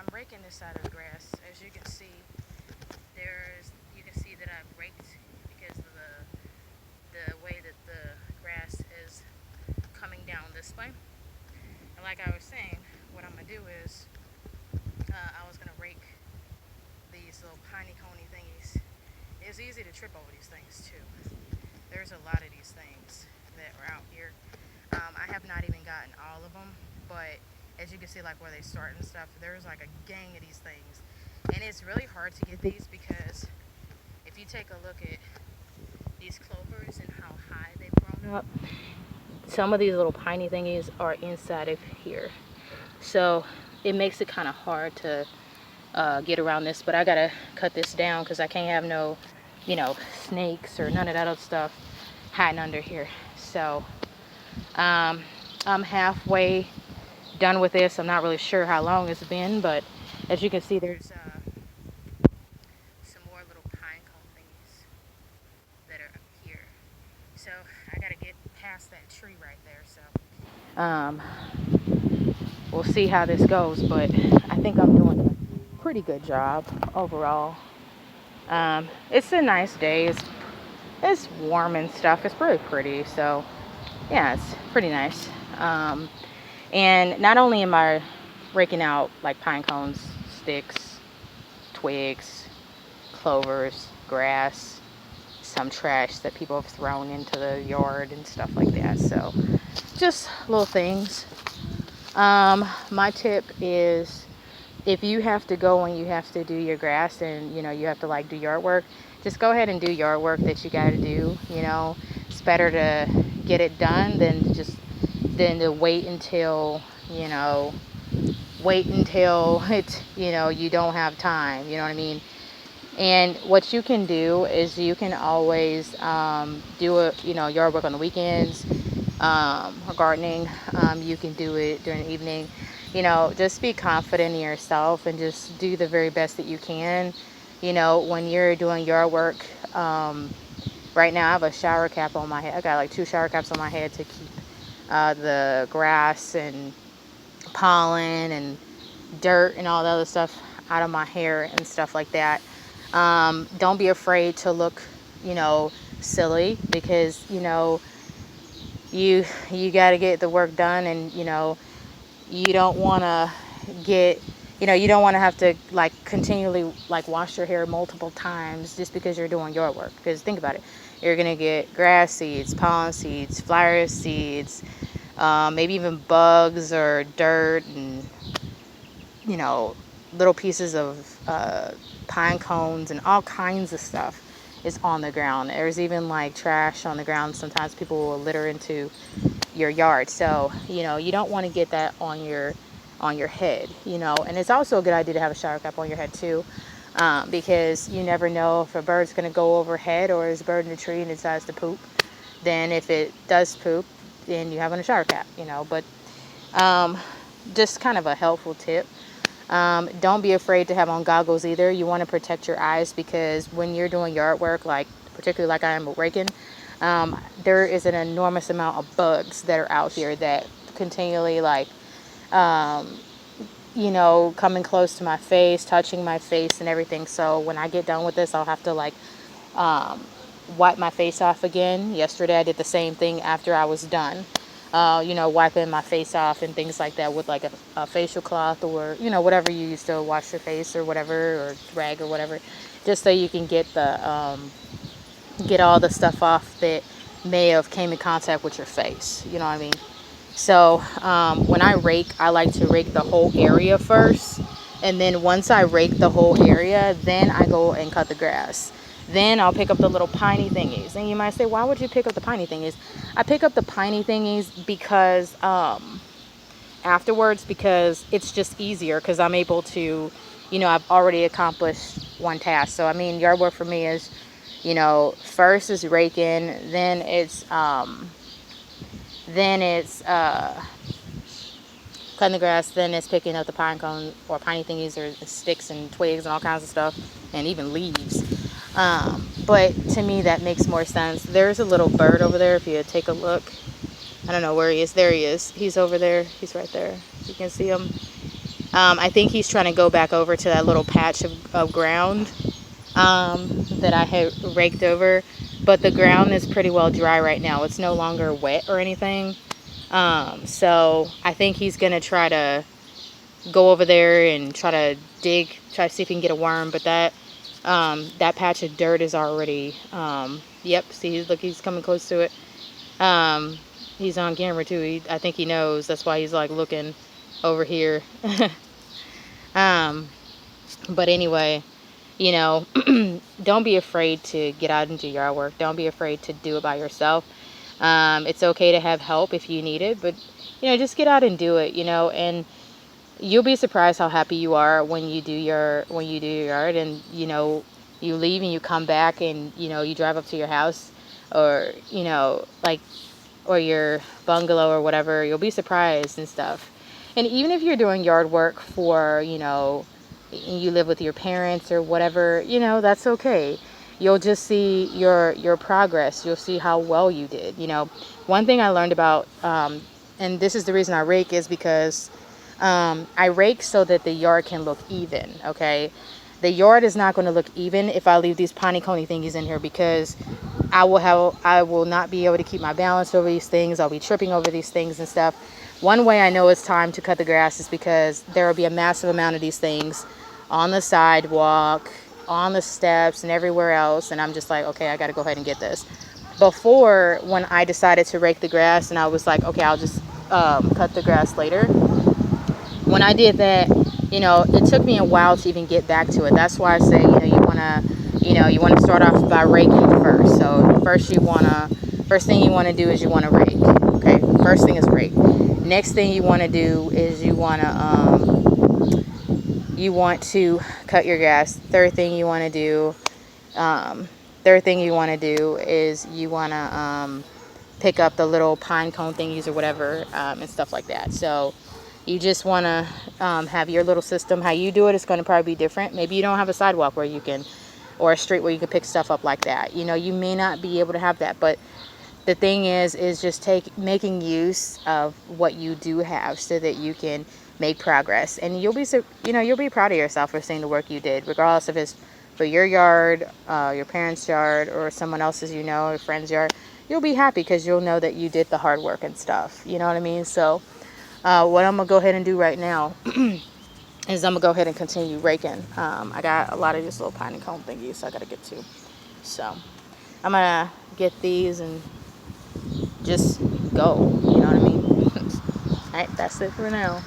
I'm raking this side of the grass. As you can see, you can see that I've raked because of the way that the grass is coming down this way. And like I was saying, what I'm gonna do is I was gonna rake these little piney coney thingies. It's easy to trip over these things too. There's a lot of these things that are out here. I have not even gotten all of them, but as you can see, like where they start and stuff, there's like a gang of these things, and it's really hard to get these because if you take a look at these clovers and how high they've grown up, some of these little piney thingies are inside of here, so it makes it kind of hard to get around this. But I gotta cut this down because I can't have no, snakes or none of that other stuff hiding under here. So I'm halfway done with this. I'm not really sure how long it's been, but as you can see, there's some more little pine cone thingies that are up here. So I gotta get past that tree right there. So we'll see how this goes, but I think I'm doing a pretty good job overall. It's a nice day. It's warm and stuff. It's really pretty. So yeah, it's pretty nice. And not only am I raking out like pine cones, sticks, twigs, clovers, grass, some trash that people have thrown into the yard and stuff like that. So just little things. My tip is, if you have to go and you have to do your grass and you have to like do yard work, just go ahead and do yard work that you got to do. It's better to get it done than to wait until it's you don't have time. You know what I mean? And what you can do is you can always do yard work on the weekends, or gardening. You can do it during the evening. Just be confident in yourself and just do the very best that you can. When you're doing yard work, right now I have a shower cap on my head. I got like 2 shower caps on my head to keep the grass and pollen and dirt and all the other stuff out of my hair and stuff like that. Don't be afraid to look, silly, because you got to get the work done, and you don't want to get you don't want to have to like continually like wash your hair multiple times just because you're doing your work. Because think about it, you're gonna get grass seeds, pollen seeds, flower seeds, maybe even bugs or dirt, and little pieces of pine cones and all kinds of stuff is on the ground. There's even like trash on the ground. Sometimes people will litter into your yard, so you don't want to get that on your head. And it's also a good idea to have a shower cap on your head too, because you never know if a bird's going to go overhead, or is a bird in the tree and it decides to poop. Then if it does poop, then you have on a shower cap. But just kind of a helpful tip. Don't be afraid to have on goggles either. You want to protect your eyes, because when you're doing yard work, like particularly like I am raking, there is an enormous amount of bugs that are out here that continually like coming close to my face, touching my face and everything. So when I get done with this, I'll have to like wipe my face off again. Yesterday I did the same thing after I was done. Wiping my face off and things like that with like a facial cloth, or whatever you use to wash your face, or whatever, or rag or whatever, just so you can get get all the stuff off that may have came in contact with your face. You know what I mean? So when I rake, I like to rake the whole area first, and then once I rake the whole area, then I go and cut the grass. Then I'll pick up the little piney thingies. And you might say, why would you pick up the piney thingies? I pick up the piney thingies because afterwards, because it's just easier, because I'm able to, I've already accomplished one task. So I mean, yard work for me is, first is raking, then it's cutting the grass, then it's picking up the pine cone or piney thingies, or sticks and twigs and all kinds of stuff, and even leaves. But to me, that makes more sense. There's a little bird over there. If you take a look, I don't know where he is. There he is. He's over there. He's right there. You can see him. I think he's trying to go back over to that little patch of ground that I had raked over, but the ground is pretty well dry right now. It's no longer wet or anything. So I think he's gonna try to go over there and try to dig, try to see if he can get a worm. But that patch of dirt is already, yep, see, look, he's coming close to it. He's on camera too. I think he knows. That's why he's like looking over here. um, but anyway, you know, don't be afraid to get out and do yard work. Don't be afraid to do it by yourself. It's okay to have help if you need it, but you know, just get out and do it. You know, and you'll be surprised how happy you are when you do your yard, and you know, you leave and you come back and you know, you drive up to your house, or you know, like, or your bungalow or whatever. You'll be surprised and stuff. And even if you're doing yard work for, you know, you live with your parents or whatever, you know, that's okay. You'll just see your progress. You'll see how well you did. You know, one thing I learned about, and this is the reason I rake, is because I rake so that the yard can look even. Okay, the yard is not going to look even if I leave these piney coney thingies in here, because I will not be able to keep my balance over these things. I'll be tripping over these things and stuff. One way I know it's time to cut the grass is because there will be a massive amount of these things on the sidewalk, on the steps, and everywhere else. And I'm just like, okay, I got to go ahead and get this. Before, when I decided to rake the grass, and I was like, okay, I'll just cut the grass later. When I did that, you know, it took me a while to even get back to it. That's why I say, you know, you want to start off by raking first. So first thing you want to do is you want to rake. Okay, first thing is rake. Next thing you want to do is you want to cut your grass. Third thing you want to do is you want to pick up the little pine cone thingies or whatever, and stuff like that. So you just want to have your little system. How you do it is going to probably be different. Maybe you don't have a sidewalk where you can, or a street where you can pick stuff up like that. You know, you may not be able to have that, but the thing is just making use of what you do have so that you can make progress. And you'll be proud of yourself for seeing the work you did, regardless if it's for your yard, your parents' yard, or someone else's, you know, or friend's yard. You'll be happy because you'll know that you did the hard work and stuff. You know what I mean? So what I'm going to go ahead and do right now is I'm going to go ahead and continue raking. I got a lot of these little pine and cone thingies, so I got to get to. So I'm going to get these and just go. You know what I mean? All right, that's it for now.